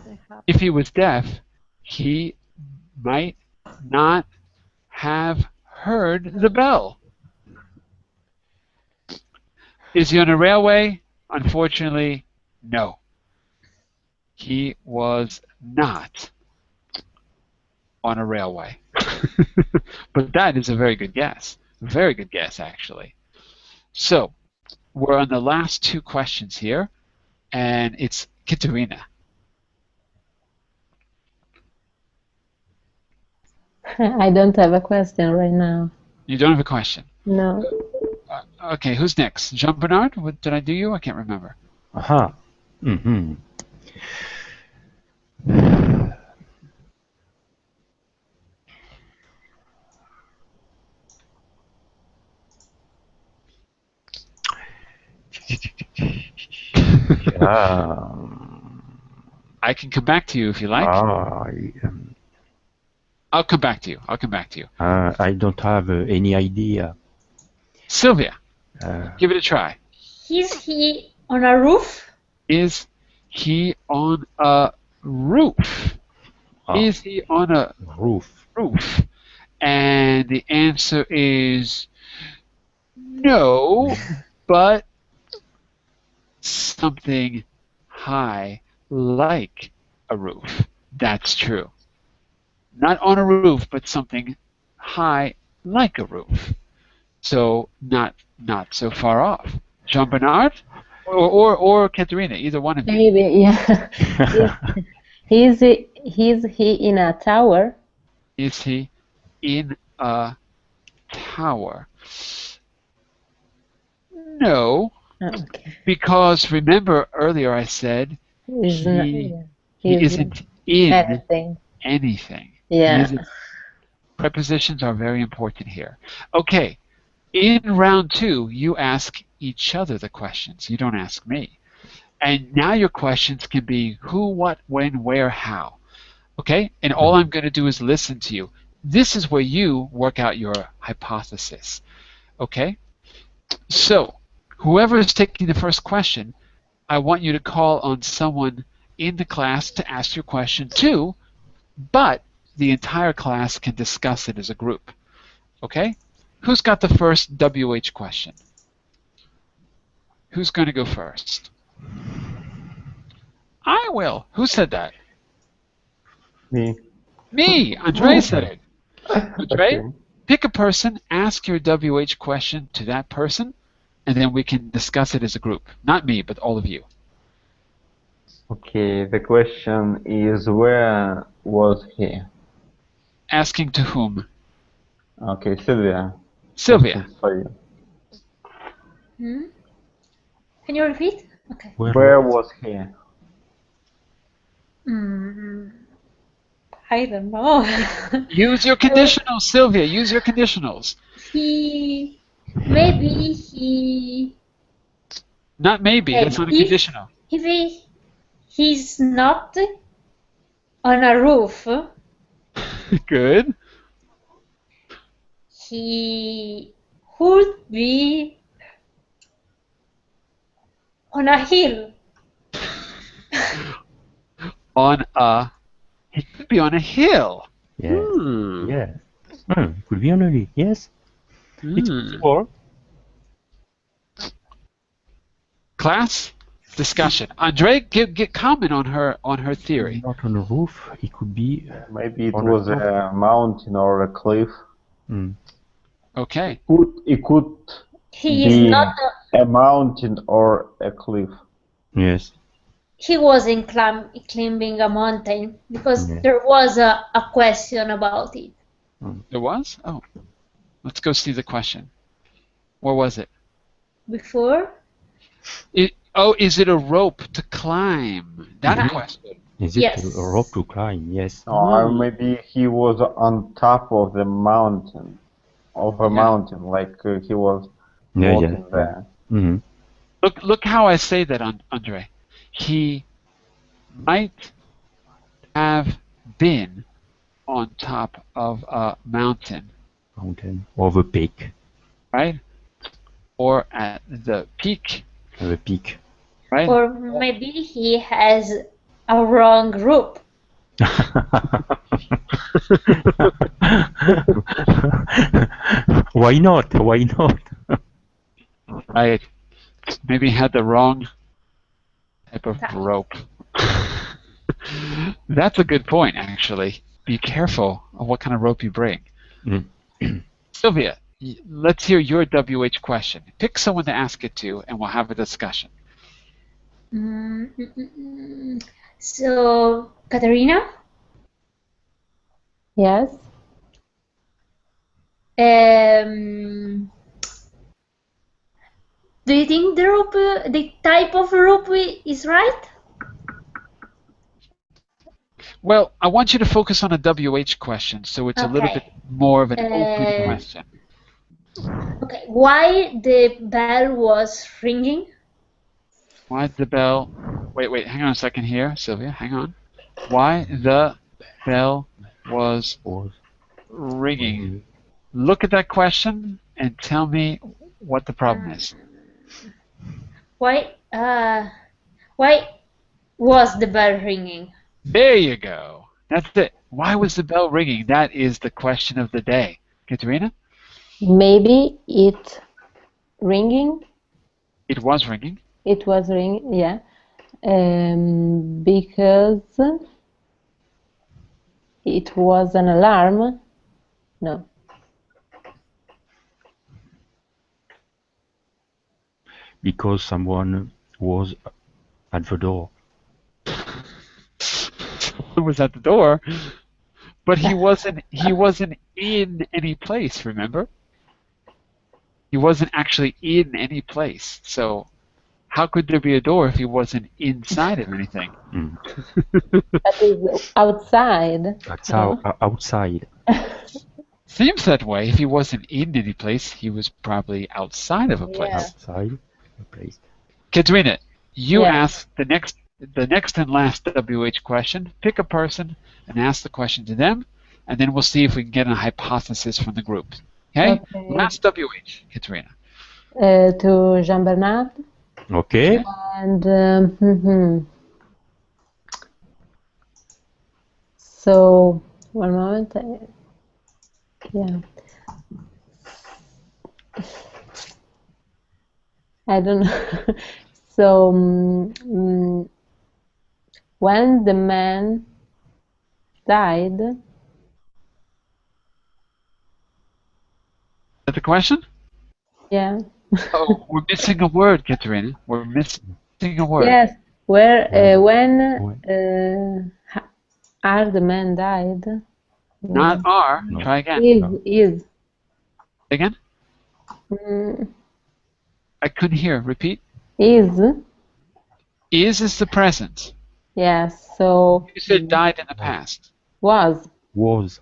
they have. if he was deaf, he might not have heard the bell. Is he on a railway? Unfortunately, no. He was not on a railway. But that is a very good guess. Very good guess, actually. So, we're on the last two questions here, and it's Katerina. I don't have a question right now. You don't have a question. No. Okay, who's next? Jean Bernard? What, did I do you? I can't remember. Aha. Mm-hmm. Yeah. I can come back to you if you like. I'll come back to you. I'll come back to you. I don't have any idea. Sylvia, Uh, give it a try. Is he on a roof? Is he on a roof? Is he on a roof. roof? And the answer is no, but something high like a roof. That's true. Not on a roof, but something high like a roof. So not so far off. Jean Bernard or Katerina, either one of you. Maybe, yeah. Is he in a tower? Is he in a tower? No, Okay. because remember earlier I said He's not, he yeah. he He's isn't in anything. anything. He Yeah. isn't. Prepositions are very important here. Okay, in round 2, you ask each other the questions. You don't ask me. And now your questions can be who, what, when, where, how. Okay? And all I'm going to do is listen to you. This is where you work out your hypothesis. Okay? So, whoever is taking the first question, I want you to call on someone in the class to ask your question too, but the entire class can discuss it as a group. Okay? Who's got the first WH question? Who's going to go first? I will. Who said that? Me. Me. Andre said it. Andre, Okay. pick a person, ask your WH question to that person, and then we can discuss it as a group. Not me, but all of you. Okay, the question is where was he? Asking to whom? Okay, Sylvia. Sylvia. Questions for you. Hmm? Can you repeat? Okay. Where was he? Mm, I don't know. Use your conditionals, Sylvia. Use your conditionals. Maybe he. Not maybe. That's not a conditional. If he's not on a roof, Good. he could be on a hill. He could be on a hill. Yes. Hmm. Yeah. Could be only. Yes. It's possible. Class discussion. Andre, get comment on her theory. Not on a roof. It could be. Maybe it on was top. a mountain or a cliff. Okay. It could He is be not. a mountain or a cliff. Yes. He wasn't climbing a mountain because Yeah. there was a question about it. There was? Oh. Let's go see the question. Where was it? Before? Is it a rope to climb? That question. Is it a rope to climb? Yes. Or maybe he was on top of the mountain, mountain, like he was walking there. Mm-hmm. Look how I say that, Andre. He might have been on top of a mountain. Mountain or the peak. Right? Or at the peak. The peak. Right? Or maybe he has a wrong rope. Why not? Why not? Right. Maybe he had the wrong type of rope. That's a good point, actually. Be careful of what kind of rope you bring. Sylvia, let's hear your WH question. Pick someone to ask it to, and we'll have a discussion. So, Katerina? Yes. Do you think the type of rope is right? Well, I want you to focus on a WH question, so it's a little bit Okay. more of an open Uh, question. okay. Why the bell was ringing? Why the bell? Wait, hang on a second here, Sylvia. Hang on. Why the bell was Was ringing? ringing. Look at that question and tell me what the problem is. Why? Why was the bell ringing? There you go. That's it. Why was the bell ringing? That is the question of the day. Katerina? Maybe it ringing. It was ringing. It was ringing. Yeah. Because it was an alarm. No. Because someone was at the door. It was at the door, but he wasn't in any place, remember? He wasn't actually in any place. So how could there be a door if he wasn't inside of anything? Mm. That is outside. That's No? how outside. Seems that way. If he wasn't in any place, he was probably outside of a place. Yeah. Outside the place. Katerina, you Yeah. ask the next and last WH question. Pick a person and ask the question to them, and then we'll see if we can get a hypothesis from the group. Okay? Okay. Last WH, Katerina. To Jean Bernard. Okay. And so, one moment. Yeah. I don't know. So, when the man died, Is that the question? yeah. Oh, we're missing a word, Katerina. We're missing a word. Yes, where when When? are the man died? Not are. No. Try again. Is. Again? Mm, I couldn't hear. Repeat. is. Is the present. Yes, so You said died in the past. was. Was.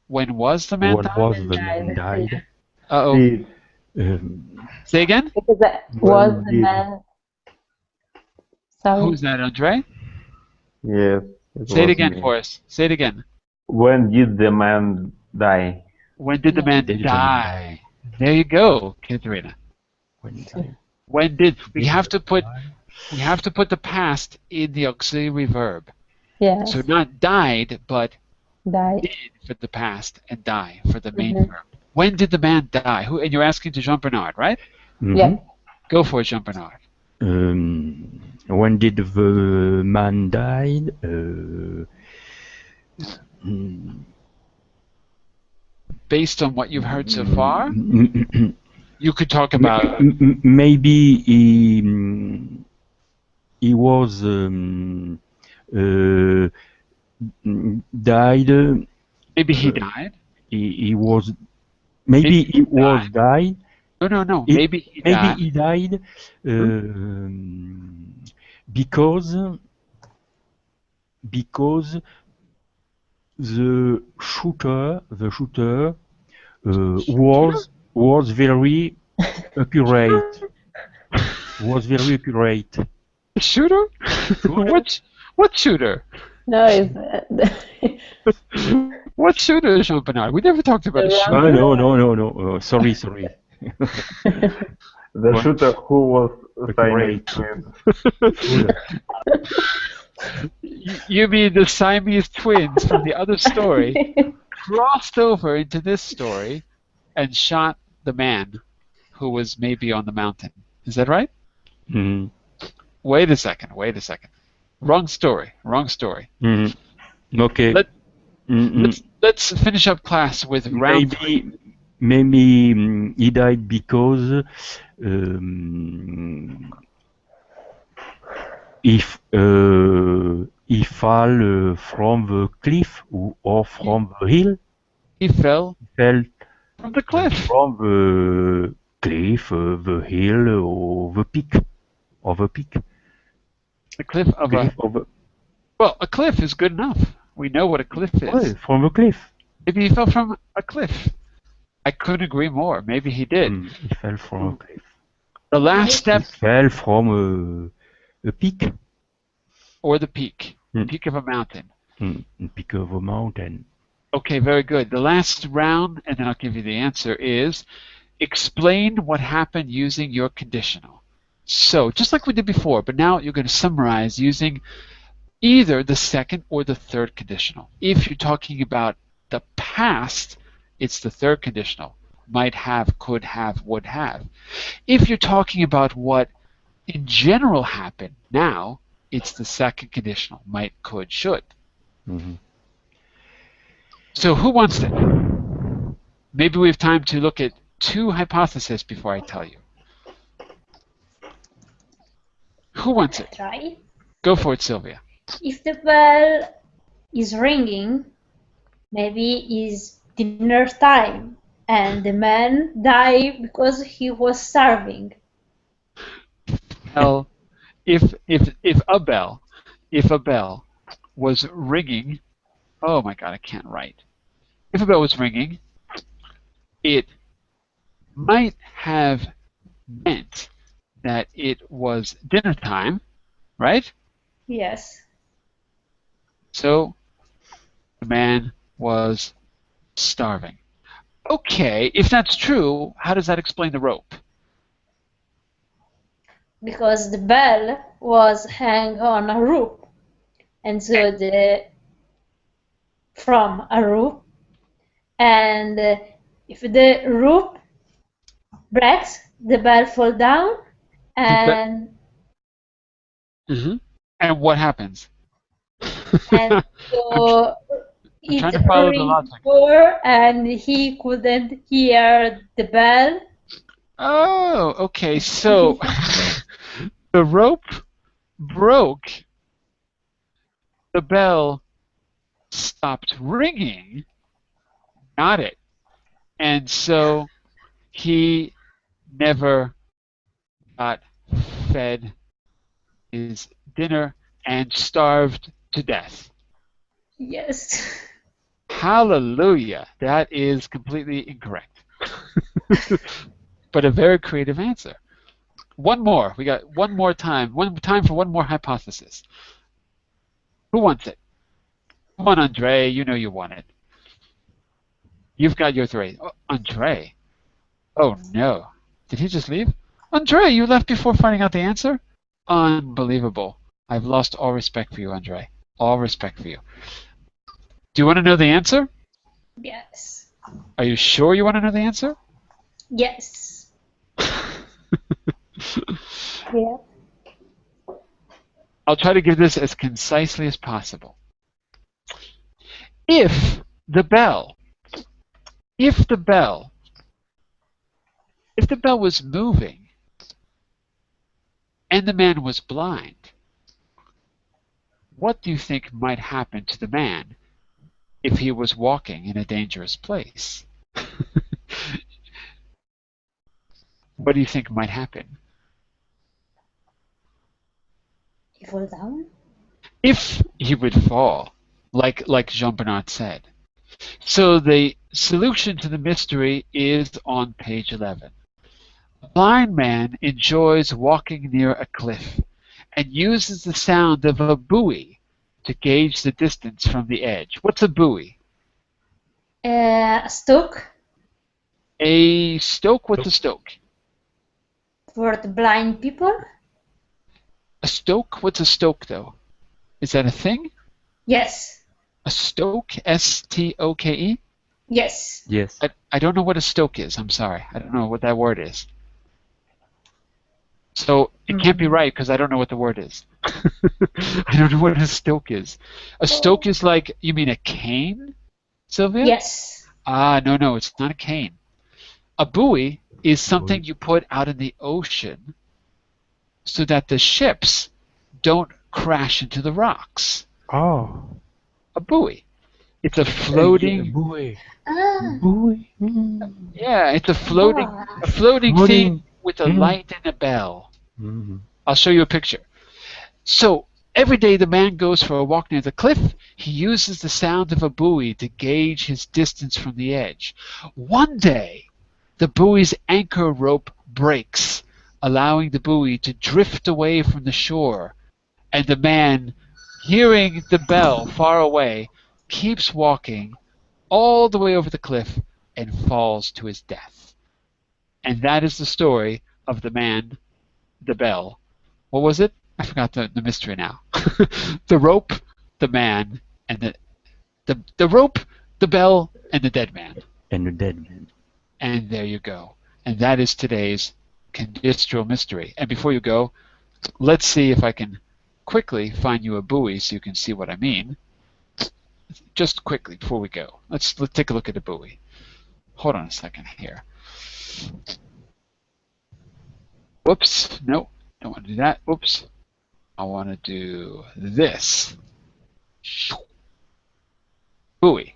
When was the man When died? was the man died? Uh-oh. Did. Say again? Because was the did. man. Sorry. Who's that, Andre? Yes. Say it was again me. for us. Say it again. When did the man die? When did the man Did the man die? There you go, Katerina. When he died. When did we have to put the past in the auxiliary verb. Yes, So not died, but died. did for the past and die for the main verb. When did the man die? Who? And you're asking to Jean Bernard, right? Mhm. Yeah. Go for it, Jean Bernard. When did the man died? Based on what you've heard so far, you could talk about. Maybe he was died. Maybe he died. He was. Maybe he was died. No. Maybe he died. He died because the shooter was very accurate. Was very accurate. The shooter? What shooter? No, it's What shooter, Jean Bernard? We never talked about a shooter. No. Sorry. The shooter who was Siamese Accurate. twins. You mean the Siamese twins from the other story crossed over into this story and shot the man who was maybe on the mountain. Is that right? Mm. Wait a second. Wrong story. Okay. Let's finish up class with round three. Maybe he died because if he fell from the cliff or from the hill. He fell Fell from the cliff. from the cliff, the hill, or the peak. Or the peak. The cliff of Cliff a... of the... Well, a cliff is good enough. We know what a cliff Oh, is. from the cliff. Maybe he fell from a cliff. I couldn't agree more. Maybe he did. He fell from a cliff. The last Yes. step, He fell from a peak. or the peak. Hmm. Peak of a mountain. Peak of a mountain. Okay, very good. The last round, and then I'll give you the answer, is explain what happened using your conditional. So, just like we did before, but now you're going to summarize using either the second or the third conditional. If you're talking about the past, it's the third conditional. Might have, could have, would have. If you're talking about what in general happened now, it's the second conditional. Might, could, should. Mm-hmm. So who wants it? Maybe we have time to look at two hypotheses before I tell you. Who wants it? Try. Go for it, Sylvia. If the bell is ringing, maybe it's dinner time, and the man died because he was starving. Well, if a bell was ringing, oh my God, I can't write. If a bell was ringing, it might have meant that it was dinner time, right? Yes. So the man was starving. Okay, if that's true, how does that explain the rope? Because the bell was hung on a rope, and so from a rope, and if the rope breaks, the bell fall down, and And what happens? and so I'm trying to it follow the ring logic. more, and he couldn't hear the bell. Oh, okay. So the rope broke. The bell stopped ringing. Got it. And so he never got fed his dinner and starved to death. Yes. Hallelujah. That is completely incorrect. But a very creative answer. One more. We got one more time. One time for one more hypothesis. Who wants it? Come on, Andre. You know you want it. You've got your three. Oh, Andre. Oh, no. Did he just leave? Andre, you left before finding out the answer? Unbelievable. I've lost all respect for you, Andre. All respect for you. Do you want to know the answer? Yes. Are you sure you want to know the answer? Yes. Yeah. I'll try to give this as concisely as possible. If the bell was moving and the man was blind, what do you think might happen to the man if he was walking in a dangerous place? What do you think might happen? He fall down? If he would fall, like Jean-Bernard said. So the solution to the mystery is on page 11. A blind man enjoys walking near a cliff and uses the sound of a buoy to gauge the distance from the edge. What's a buoy? A stoke A stoke? What's a stoke? for the blind people? A stoke? What's a stoke, though? Is that a thing? Yes. A stoke? S-T-O-K-E? Yes. Yes. I don't know what a stoke is. I'm sorry. I don't know what that word is. So it can't be right because I don't know what the word is. I don't know what a stoke is. A stoke is like, you mean a cane, Sylvia? Yes. Ah, no, it's not a cane. A buoy is something you put out in the ocean so that the ships don't crash into the rocks. Oh. A buoy. It's a Yeah, floating. buoy. Ah, Buoy. Yeah, it's a boa. floating thing Floating. with a light and a bell. Mm. I'll show you a picture. So every day the man goes for a walk near the cliff. He uses the sound of a buoy to gauge his distance from the edge. One day, the buoy's anchor rope breaks, allowing the buoy to drift away from the shore. And the man, hearing the bell far away, keeps walking all the way over the cliff and falls to his death. And that is the story of the man, the bell. What was it? I forgot the mystery now. The rope, the man, and the rope, the bell, and the dead man. And the dead man. And there you go. And that is today's conditional mystery. And before you go, let's see if I can quickly find you a buoy so you can see what I mean. Just quickly before we go. Let's take a look at a buoy. Hold on a second here. Whoops. No, don't want to do that. Whoops. I want to do this. Buoy.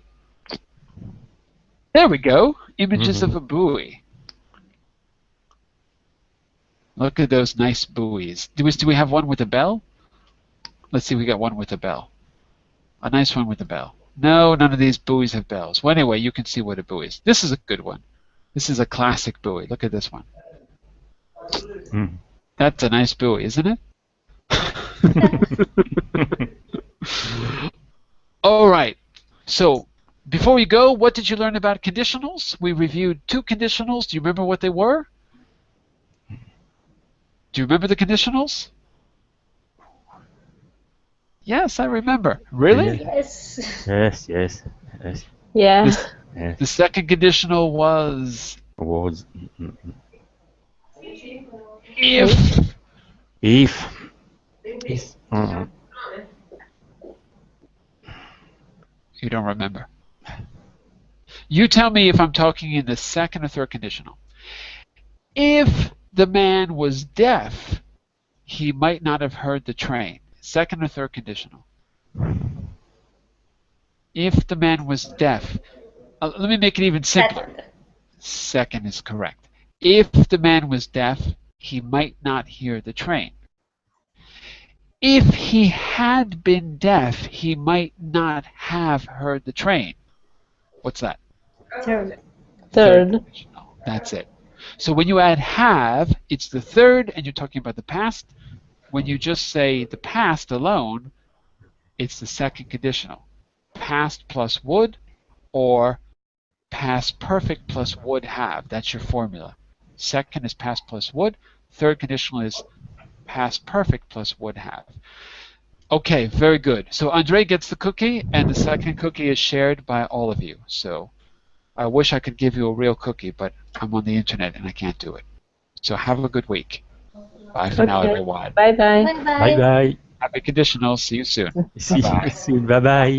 There we go. Images of a buoy. Look at those nice buoys. Do we have one with a bell? Let's see, we got one with a bell. A nice one with a bell. No, none of these buoys have bells. Well, anyway, you can see what a buoy is. This is a good one. This is a classic buoy. Look at this one. Mm. That's a nice buoy, isn't it? All right. So before we go, what did you learn about conditionals? We reviewed 2 conditionals. Do you remember what they were? Do you remember the conditionals? Yes, I remember. Really? Yes. Yes. Yeah. Yes. The second conditional was Was if. if. Is. You don't remember. You tell me if I'm talking in the second or third conditional. If the man was deaf, he might not have heard the train. Second or third conditional. If the man was deaf, let me make it even simpler. Second. Second is correct. If the man was deaf, he might not hear the train. If he had been deaf, he might not have heard the train. What's that? Third. Third. Conditional. That's it. So when you add have, it's the third, and you're talking about the past. When you just say the past alone, it's the second conditional. Past plus would, or past perfect plus would have. That's your formula. Second is past plus would. Third conditional is past perfect plus would have. Okay, very good. So Andre gets the cookie, and the second cookie is shared by all of you. So I wish I could give you a real cookie, but I'm on the internet and I can't do it. So have a good week. Bye for now, Okay. everyone. Bye bye. Bye Bye bye. Happy conditional. See you soon. See Bye-bye. you soon. Bye bye.